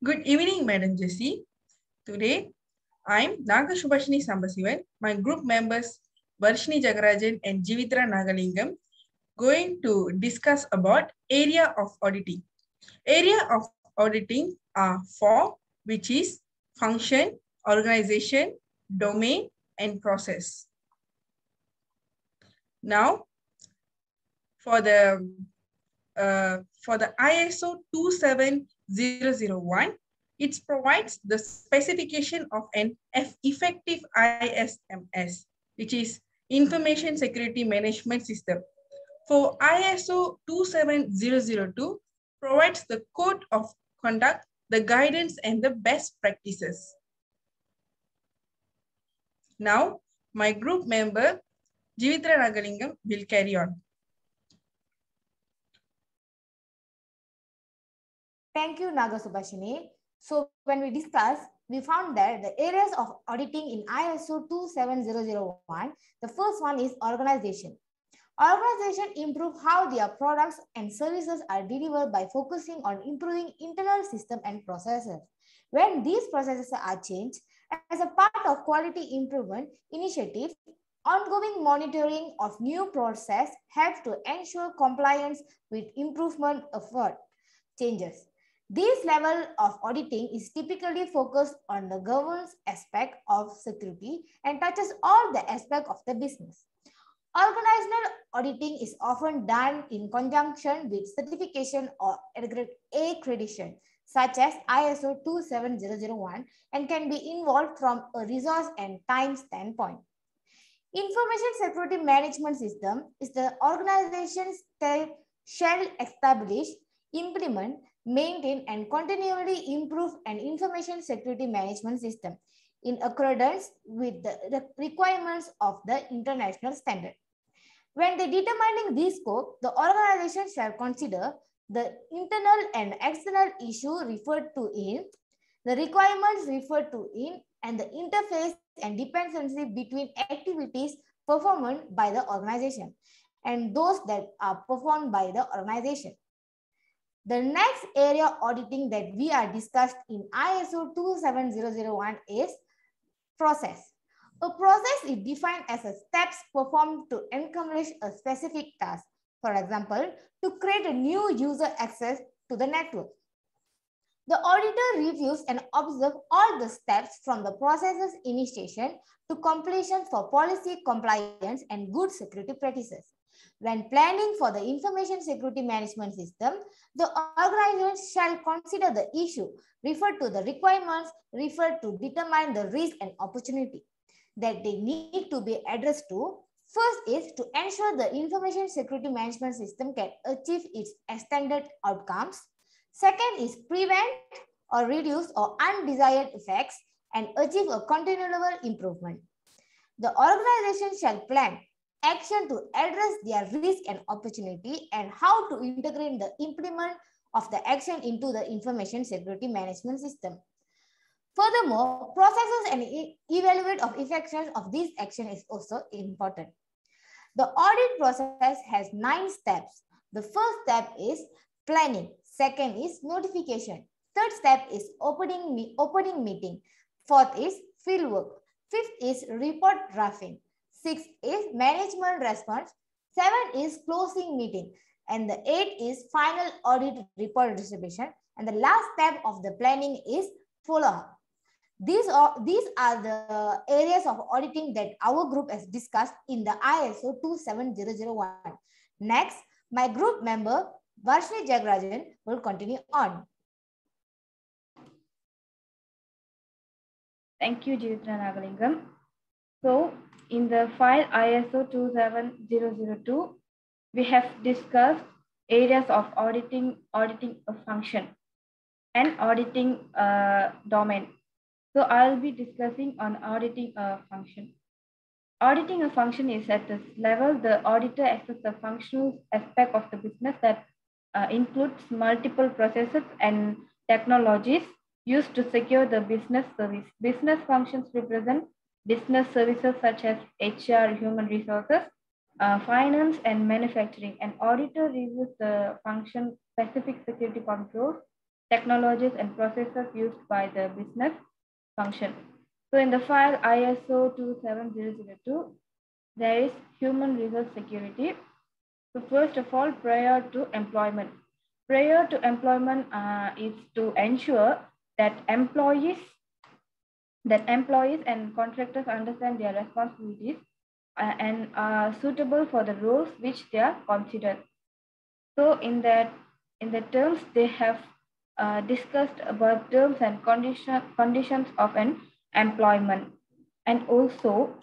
Good evening, Madam Jessie. Today, I'm Naga Subhashini Sambasivan, my group members Varshini Jagarajan and Jivitra Nagalingam going to discuss about area of auditing. Area of auditing are four, which is function, organization, domain, and process. Now, for the ISO 27001, it provides the specification of an effective ISMS, which is Information Security Management System. For ISO 27002, provides the code of conduct, the guidance, and the best practices. Now, my group member, Jivitra Nagalingam, will carry on. Thank you, Naga Subhashini. So when we discussed, we found that the areas of auditing in ISO 27001, the first one is organization. Organization improve how their products and services are delivered by focusing on improving internal system and processes. When these processes are changed, as a part of quality improvement initiative, ongoing monitoring of new process helps to ensure compliance with improvement effort changes. This level of auditing is typically focused on the governance aspect of security and touches all the aspects of the business. Organizational auditing is often done in conjunction with certification or accreditation, such as ISO 27001, and can be involved from a resource and time standpoint. Information Security Management System is the organization's shall establish, implement, maintain, and continually improve an information security management system in accordance with the requirements of the international standard. When they determining this scope, the organization shall consider the internal and external issue referred to in, the requirements referred to in, and the interface and dependency between activities performed by the organization and those that are performed by the organization. The next area auditing that we are discussed in ISO 27001 is process. A process is defined as a steps performed to accomplish a specific task. For example, to create a new user access to the network. The auditor reviews and observes all the steps from the process's initiation to completion for policy compliance and good security practices. When planning for the information security management system, the organization shall consider the issue, refer to the requirements, refer to determine the risk and opportunity that they need to be addressed to. First is to ensure the information security management system can achieve its extended outcomes. Second is prevent or reduce or undesired effects and achieve a continual improvement. The organization shall plan action to address their risk and opportunity and how to integrate the implement of the action into the information security management system. Furthermore, processes and evaluate of effectiveness of this action is also important. The audit process has 9 steps. The first step is planning. Second is notification. Third step is opening meeting. Fourth is fieldwork. Fifth is report drafting. Sixth is management response. 7 is closing meeting. And the 8 is final audit report distribution. And the last step of the planning is follow-up. These are the areas of auditing that our group has discussed in the ISO 27001. Next, my group member Varshini Jagarajan will continue on. Thank you, Jivitra Nagalingam. So, in the file ISO 27002, we have discussed areas of auditing a function and auditing a domain. So I'll be discussing on auditing a function. Auditing a function is at this level, the auditor assesses the functional aspect of the business that includes multiple processes and technologies used to secure the business service. Business functions represent business services such as HR, human resources, finance, and manufacturing. An auditor reviews the function-specific security controls technologies, and processes used by the business function. So in the file ISO 27002, there is human resource security. So first of all, prior to employment. Prior to employment is to ensure that employees and contractors understand their responsibilities and are suitable for the roles which they are considered. So in the terms, they have discussed about terms and conditions of an employment, and also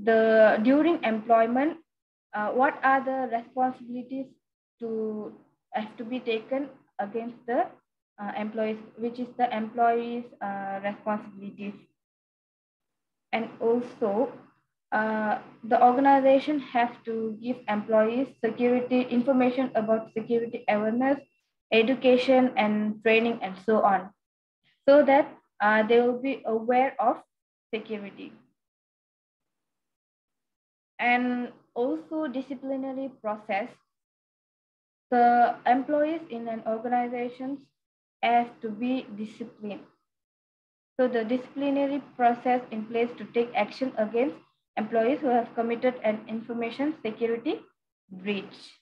during employment, what are the responsibilities have to be taken against the employees, which is the employees' responsibilities. And also, the organization has to give employees security information about security awareness, education, and training, and so on, so that they will be aware of security. And also disciplinary process. The employees in an organization have to be disciplined. So the disciplinary process in place to take action against employees who have committed an information security breach.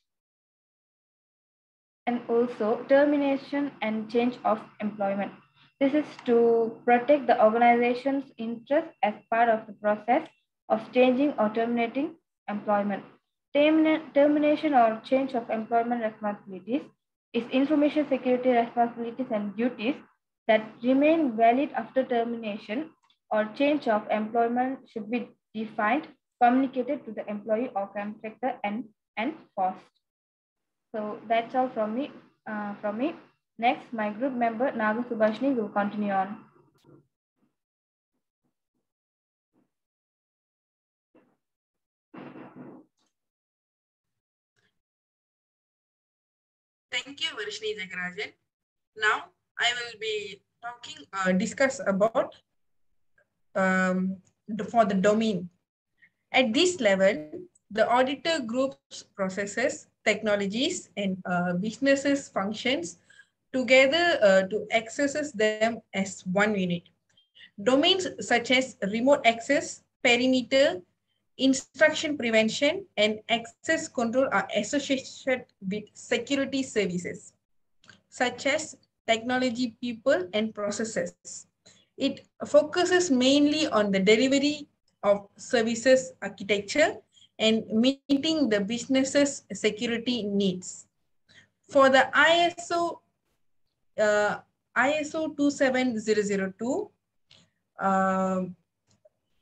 And also termination and change of employment. This is to protect the organization's interest as part of the process of changing or terminating employment. Termination or change of employment responsibilities is information security responsibilities and duties that remain valid after termination or change of employment should be defined, communicated to the employee or contractor, and enforced. So that's all from me. Next, my group member Naga Subhashini will continue on. Thank you, Varshini Jagarajan. Now I will be discuss about for the domain. At this level, the auditor groups processes, technologies, and businesses functions together to access them as one unit. Domains such as remote access, perimeter, instruction prevention, and access control are associated with security services, such as technology, people, and processes. It focuses mainly on the delivery of services architecture and meeting the business's security needs. For the ISO 27002,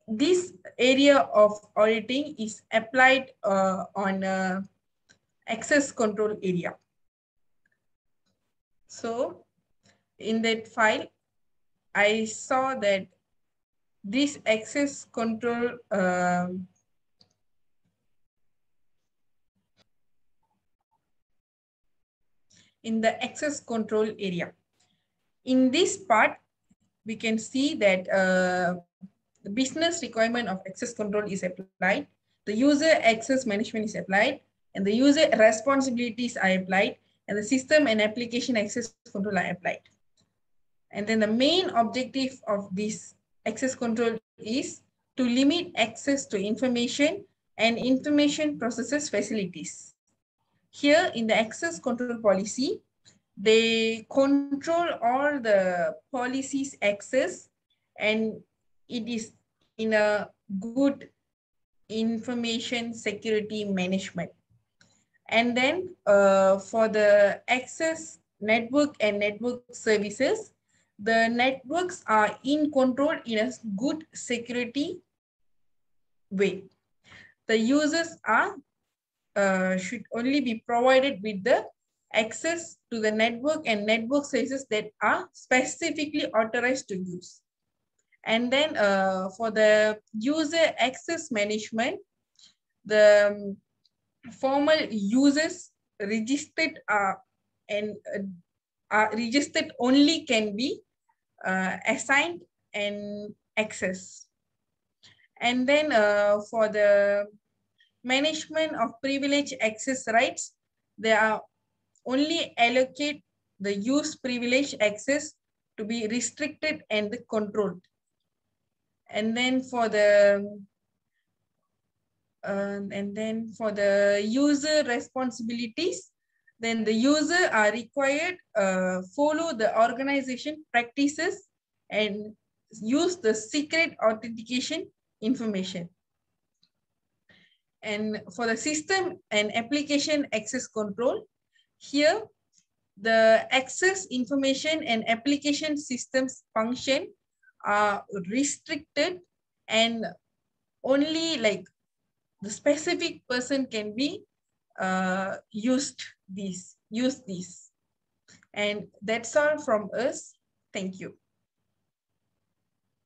this area of auditing is applied on access control area. So in that file, I saw that this access control in the access control area. In this part, we can see that the business requirement of access control is applied, the user access management is applied, and the user responsibilities are applied, and the system and application access control are applied. And then the main objective of this access control is to limit access to information and information processes facilities. Here in the access control policy, they control all the policies access, and it is in a good information security management. And then for the access network and network services, the networks are in control in a good security way. The users are should only be provided with the access to the network and network services that are specifically authorized to use. And then for the user access management, the formal users registered and registered only can be assigned and accessed. And then for the management of privileged access rights, they are only allocate the use privilege access to be restricted and controlled. And then for the user responsibilities, then the user are required follow the organization practices and use the secret authentication information. And for the system and application access control, here the access information and application systems function are restricted, and only like the specific person can be use these. And that's all from us. Thank you.